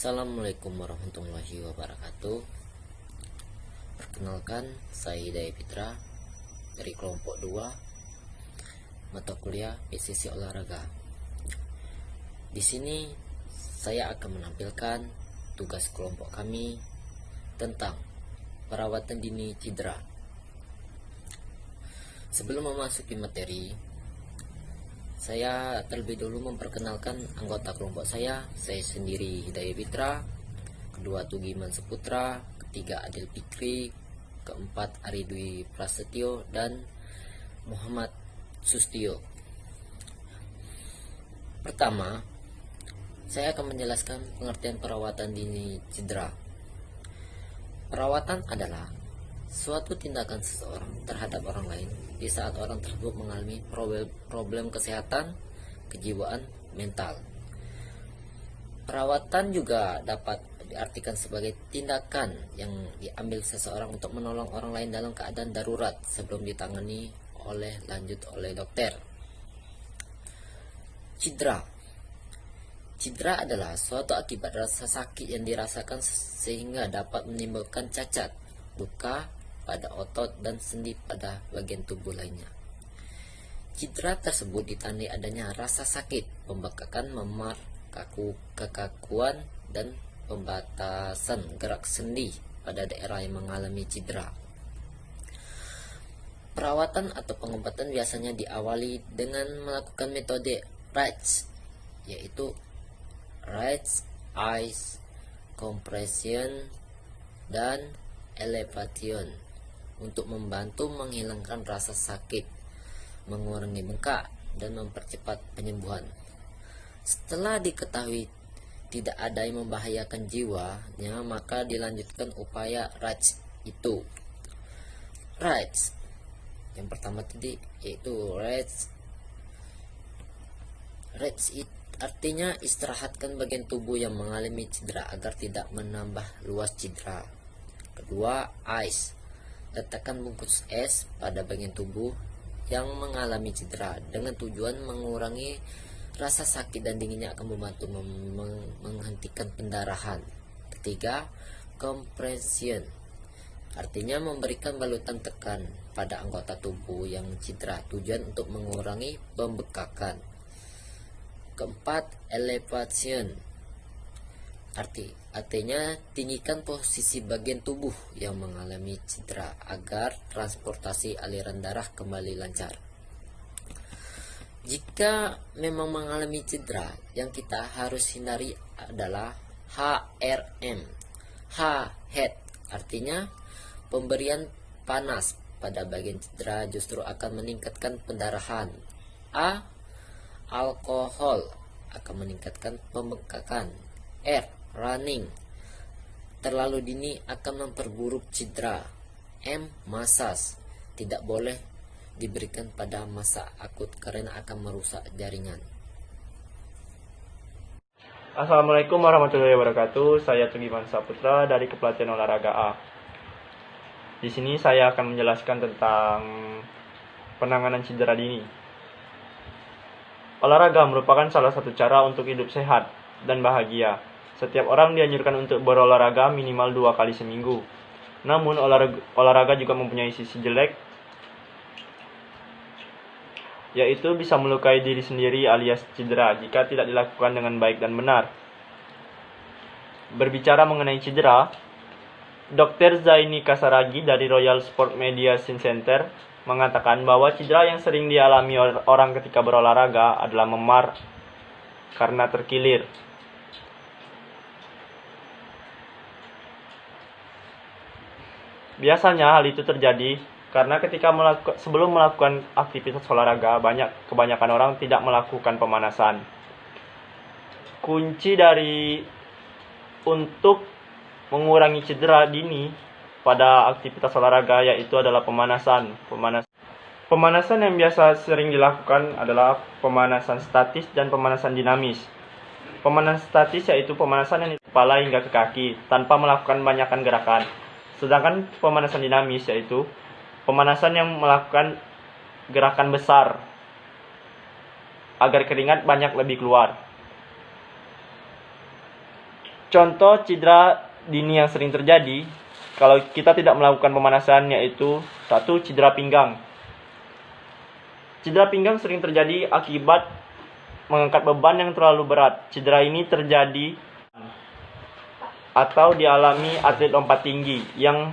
Assalamualaikum warahmatullahi wabarakatuh. Perkenalkan, saya Hidayat Fitra dari kelompok 2 mata kuliah PCC olahraga. Di sini saya akan menampilkan tugas kelompok kami tentang perawatan dini cedera. Sebelum memasuki materi, saya terlebih dulu memperkenalkan anggota kelompok saya sendiri Hidayat Fitra, kedua Tugiman Seputra, ketiga Adil Fikri, keempat Aridwi Prasetyo, dan Muhammad Sustio. Pertama, saya akan menjelaskan pengertian perawatan dini cedera. Perawatan adalah suatu tindakan seseorang terhadap orang lain di saat orang tersebut mengalami problem kesehatan, kejiwaan, mental. Perawatan juga dapat diartikan sebagai tindakan yang diambil seseorang untuk menolong orang lain dalam keadaan darurat sebelum ditangani lanjut oleh dokter. Cedera adalah suatu akibat rasa sakit yang dirasakan sehingga dapat menimbulkan cacat, luka pada otot dan sendi pada bagian tubuh lainnya. Cedera tersebut ditandai adanya rasa sakit, pembekakan, memar, kekakuan, dan pembatasan gerak sendi pada daerah yang mengalami cedera. Perawatan atau pengobatan biasanya diawali dengan melakukan metode RICE, yaitu RICE, ice, compression, dan elevation, untuk membantu menghilangkan rasa sakit, mengurangi bengkak, dan mempercepat penyembuhan. Setelah diketahui tidak ada yang membahayakan jiwanya, maka dilanjutkan upaya RICE itu. RICE yang pertama tadi yaitu RICE artinya istirahatkan bagian tubuh yang mengalami cedera agar tidak menambah luas cedera. Kedua, ice, letakkan bungkus es pada bagian tubuh yang mengalami cedera dengan tujuan mengurangi rasa sakit dan dinginnya akan membantu menghentikan pendarahan. Ketiga, compression, artinya memberikan balutan tekan pada anggota tubuh yang cedera, tujuan untuk mengurangi pembekakan. Keempat, elevation, artinya tinggikan posisi bagian tubuh yang mengalami cedera agar transportasi aliran darah kembali lancar. Jika memang mengalami cedera, yang kita harus hindari adalah HRM. H, head, artinya pemberian panas pada bagian cedera justru akan meningkatkan pendarahan. A, alkohol akan meningkatkan pembekakan. R, running, terlalu dini akan memperburuk cedera. M, massage, tidak boleh diberikan pada masa akut karena akan merusak jaringan. Assalamualaikum warahmatullahi wabarakatuh. Saya Tugiman Saputra dari Kepelatihan Olahraga A. Di sini saya akan menjelaskan tentang penanganan cedera dini. Olahraga merupakan salah satu cara untuk hidup sehat dan bahagia. Setiap orang dianjurkan untuk berolahraga minimal 2 kali seminggu. Namun olahraga juga mempunyai sisi jelek, yaitu bisa melukai diri sendiri alias cedera jika tidak dilakukan dengan baik dan benar. Berbicara mengenai cedera, Dr. Zaini Kasaragi dari Royal Sport Medicine Center mengatakan bahwa cedera yang sering dialami orang ketika berolahraga adalah memar karena terkilir. Biasanya hal itu terjadi karena ketika sebelum melakukan aktivitas olahraga, kebanyakan orang tidak melakukan pemanasan. Kunci untuk mengurangi cedera dini pada aktivitas olahraga yaitu adalah pemanasan. Pemanasan yang biasa sering dilakukan adalah pemanasan statis dan pemanasan dinamis. Pemanasan statis yaitu pemanasan yang dari kepala hingga ke kaki tanpa melakukan banyakkan gerakan. Sedangkan pemanasan dinamis yaitu pemanasan yang melakukan gerakan besar agar keringat banyak lebih keluar. Contoh cedera dini yang sering terjadi kalau kita tidak melakukan pemanasan yaitu 1. Cedera pinggang. Cedera pinggang sering terjadi akibat mengangkat beban yang terlalu berat. Cedera ini terjadi atau dialami atlet lompat tinggi yang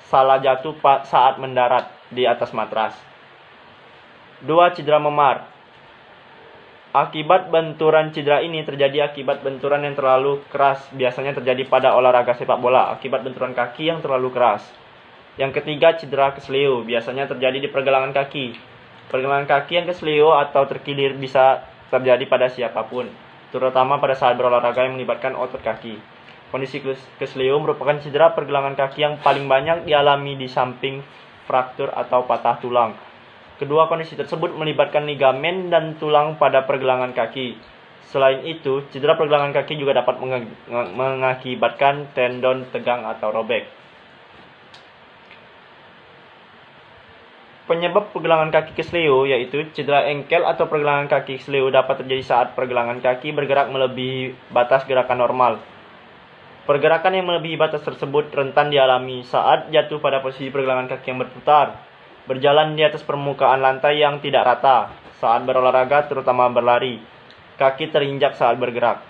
salah jatuh saat mendarat di atas matras. 2. Cedera memar. Akibat benturan cedera ini terjadi akibat benturan yang terlalu keras, biasanya terjadi pada olahraga sepak bola, akibat benturan kaki yang terlalu keras. Yang ketiga, cedera kesleo, biasanya terjadi di pergelangan kaki. Pergelangan kaki yang kesleo atau terkilir bisa terjadi pada siapapun, terutama pada saat berolahraga yang melibatkan otot kaki. Kondisi kesleo merupakan cedera pergelangan kaki yang paling banyak dialami di samping fraktur atau patah tulang. Kedua kondisi tersebut melibatkan ligamen dan tulang pada pergelangan kaki. Selain itu, cedera pergelangan kaki juga dapat mengakibatkan tendon tegang atau robek. Penyebab pergelangan kaki kesleo yaitu cedera engkel atau pergelangan kaki kesleo dapat terjadi saat pergelangan kaki bergerak melebihi batas gerakan normal. Pergerakan yang melebihi batas tersebut rentan dialami saat jatuh pada posisi pergelangan kaki yang berputar, berjalan di atas permukaan lantai yang tidak rata, saat berolahraga terutama berlari, kaki terinjak saat bergerak.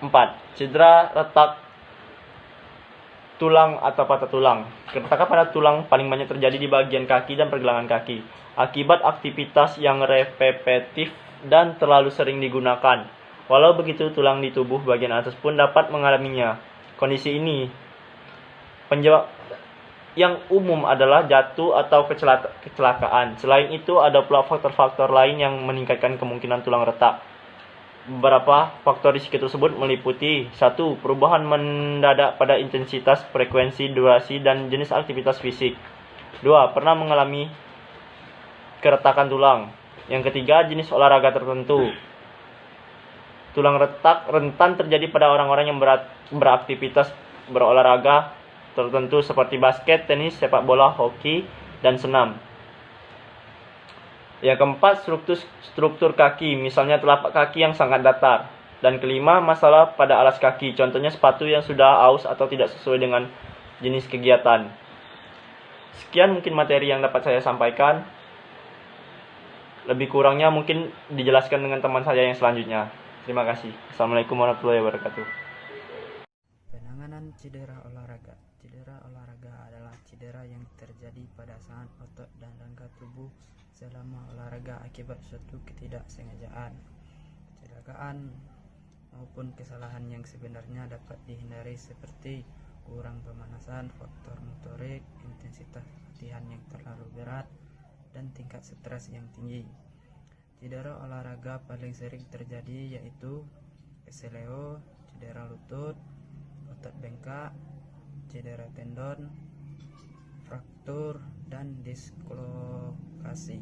4. Cedera retak tulang atau patah tulang. Keretakan pada tulang paling banyak terjadi di bagian kaki dan pergelangan kaki, akibat aktivitas yang repetitif dan terlalu sering digunakan. Walau begitu, tulang di tubuh bagian atas pun dapat mengalaminya. Kondisi ini penyebab yang umum adalah jatuh atau kecelakaan. Selain itu, ada pula faktor-faktor lain yang meningkatkan kemungkinan tulang retak. Beberapa faktor risiko tersebut meliputi 1. Perubahan mendadak pada intensitas, frekuensi, durasi, dan jenis aktivitas fisik. 2. Pernah mengalami keretakan tulang. Yang ketiga, jenis olahraga tertentu. Tulang retak rentan terjadi pada orang-orang yang beraktivitas berolahraga tertentu seperti basket, tenis, sepak bola, hoki, dan senam. Yang keempat, struktur kaki, misalnya telapak kaki yang sangat datar. Dan kelima, masalah pada alas kaki, contohnya sepatu yang sudah aus atau tidak sesuai dengan jenis kegiatan. Sekian mungkin materi yang dapat saya sampaikan. Lebih kurangnya mungkin dijelaskan dengan teman saya yang selanjutnya. Terima kasih. Assalamualaikum warahmatullahi wabarakatuh. Penanganan cedera olahraga. Cedera olahraga adalah cedera yang terjadi pada saat otot dan rangka tubuh selama olahraga akibat suatu ketidaksengajaan, kecelakaan, maupun kesalahan yang sebenarnya dapat dihindari seperti kurang pemanasan, faktor motorik, intensitas latihan yang terlalu berat, dan tingkat stres yang tinggi. Cedera olahraga paling sering terjadi yaitu kesleo, cedera lutut, otot bengkak, cedera tendon, fraktur, dan dislokasi.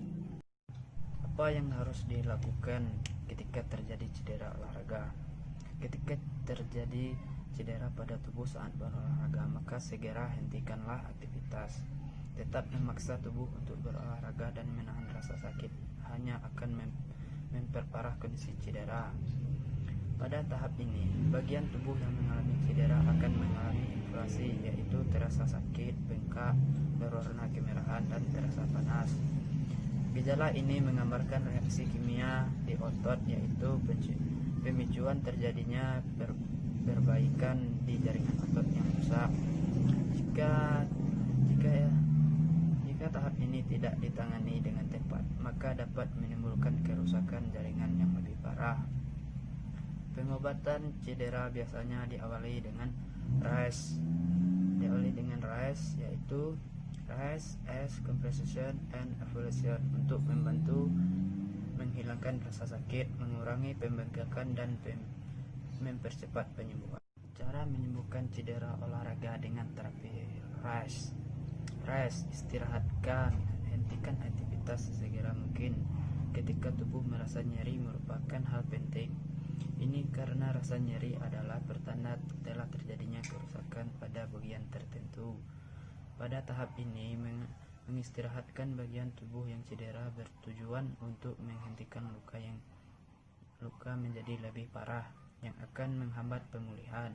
Apa yang harus dilakukan ketika terjadi cedera olahraga? Ketika terjadi cedera pada tubuh saat berolahraga, maka segera hentikanlah aktivitas. Tetap memaksa tubuh untuk berolahraga dan menahan rasa sakit hanya akan memperparah kondisi cedera. Pada tahap ini, bagian tubuh yang mengalami cedera akan mengalami inflamasi, yaitu terasa sakit, bengkak, berwarna kemerahan, dan terasa panas. Gejala ini menggambarkan reaksi kimia di otot, yaitu pemicuan terjadinya perbaikan di jaringan otot yang rusak. Jika tahap ini tidak ditangani dengan tepat, maka dapat menimbulkan kerusakan jaringan yang lebih parah. Pengobatan cedera biasanya diawali dengan RAS. Yaitu RAS, compression and avulsion, untuk membantu menghilangkan rasa sakit, mengurangi pembengkakan, dan mempercepat penyembuhan. Cara menyembuhkan cedera olahraga dengan terapi RAS. Istirahatkan, hentikan aktivitas sesegera mungkin. Ketika tubuh merasa nyeri merupakan hal penting. Ini karena rasa nyeri adalah pertanda telah terjadinya kerusakan pada bagian tertentu. Pada tahap ini, mengistirahatkan bagian tubuh yang cedera bertujuan untuk menghentikan luka menjadi lebih parah. yang akan menghambat pemulihan.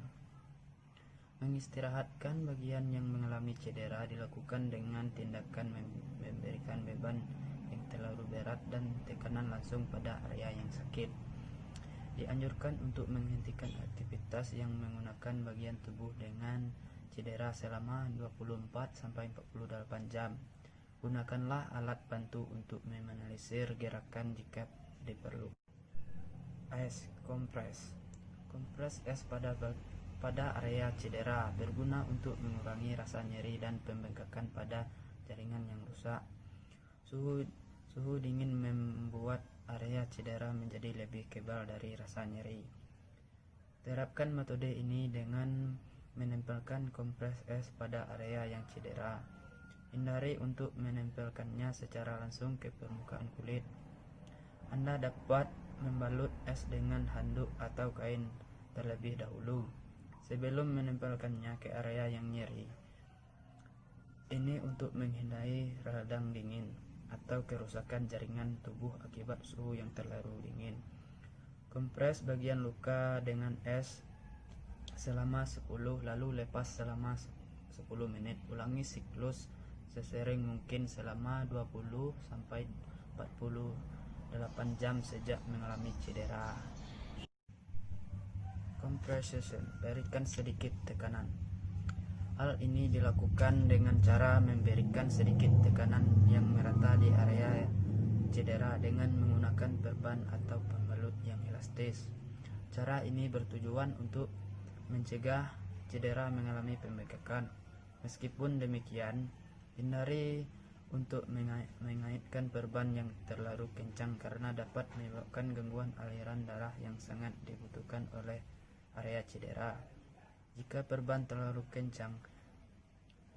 Mengistirahatkan bagian yang mengalami cedera dilakukan dengan tindakan memberikan beban yang terlalu berat dan tekanan langsung pada area yang sakit. Dianjurkan untuk menghentikan aktivitas yang menggunakan bagian tubuh dengan cedera selama 24-48 jam. Gunakanlah alat bantu untuk meminimalisir gerakan jika diperlukan. Ice kompres. Kompres es pada area cedera berguna untuk mengurangi rasa nyeri dan pembengkakan pada jaringan yang rusak. Suhu dingin membuat area cedera menjadi lebih kebal dari rasa nyeri. Terapkan metode ini dengan menempelkan kompres es pada area yang cedera. Hindari untuk menempelkannya secara langsung ke permukaan kulit. Anda dapat membalut es dengan handuk atau kain terlebih dahulu sebelum menempelkannya ke area yang nyeri. Ini untuk menghindari radang dingin atau kerusakan jaringan tubuh akibat suhu yang terlalu dingin. Kompres bagian luka dengan es selama 10 lalu lepas selama 10 menit. Ulangi siklus sesering mungkin selama 20-48 jam sejak mengalami cedera. Compression, berikan sedikit tekanan. Hal ini dilakukan dengan cara memberikan sedikit tekanan yang merata di area cedera dengan menggunakan perban atau pembalut yang elastis. Cara ini bertujuan untuk mencegah cedera mengalami pembengkakan. Meskipun demikian, hindari untuk mengaitkan perban yang terlalu kencang karena dapat menyebabkan gangguan aliran darah yang sangat dibutuhkan oleh area cedera. Jika perban terlalu kencang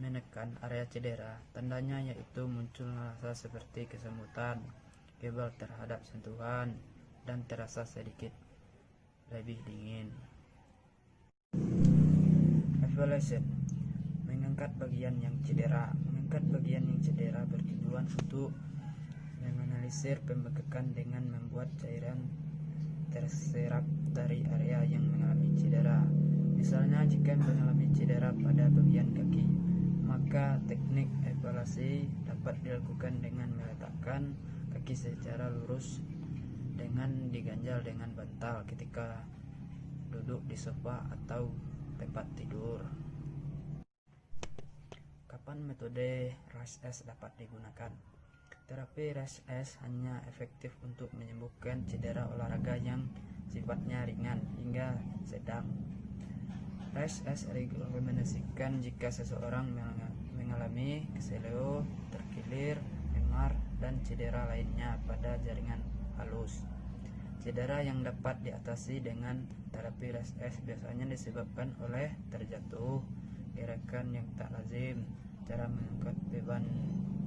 menekan area cedera, tandanya yaitu muncul rasa seperti kesemutan, kebal terhadap sentuhan, dan terasa sedikit lebih dingin. Evaluation, mengangkat bagian yang cedera. Mengangkat bagian yang cedera bertujuan untuk menganalisir pembengkakan dengan membuat cairan terserap dari area yang mengalami cedera. Misalnya jika mengalami cedera pada bagian kaki, maka teknik evaluasi dapat dilakukan dengan meletakkan kaki secara lurus dengan diganjal dengan bantal ketika duduk di sofa atau tempat tidur. Kapan metode rest es dapat digunakan? Terapi rest es hanya efektif untuk menyembuhkan cedera olahraga yang sifatnya ringan hingga sedang. Rest es direkomendasikan jika seseorang mengalami keseleo, terkilir, memar, dan cedera lainnya pada jaringan halus. Cedera yang dapat diatasi dengan terapi rest es biasanya disebabkan oleh terjatuh, gerakan yang tak lazim, cara mengangkat beban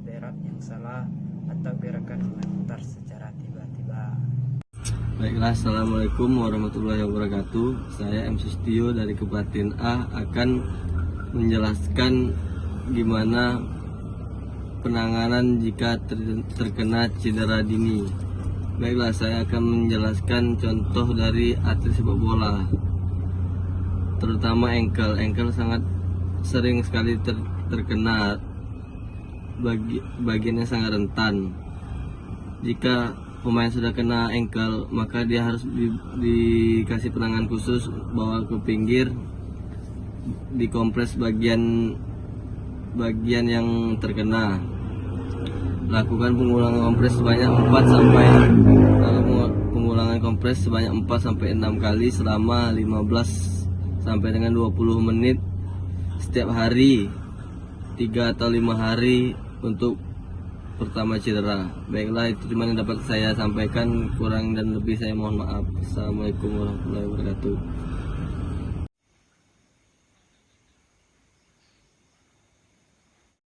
berat yang salah, atau gerakan memutar secara tiba-tiba. Baiklah, assalamualaikum warahmatullahi wabarakatuh. Saya M. Sustio dari Kabupaten A akan menjelaskan gimana penanganan jika terkena cedera dini. Baiklah, saya akan menjelaskan contoh dari atlet sepak bola, terutama ankle. Ankle sangat sering sekali terkena, bagiannya sangat rentan. Jika pemain sudah kena ankle, maka dia harus dikasih penanganan khusus, bawa ke pinggir, dikompres bagian yang terkena. Lakukan pengulangan kompres sebanyak 4 sampai 6 kali selama 15 sampai dengan 20 menit setiap hari, 3 atau 5 hari untuk pertama cedera. Baiklah, itu cuma yang dapat saya sampaikan, kurang dan lebih saya mohon maaf. Assalamualaikum warahmatullahi wabarakatuh.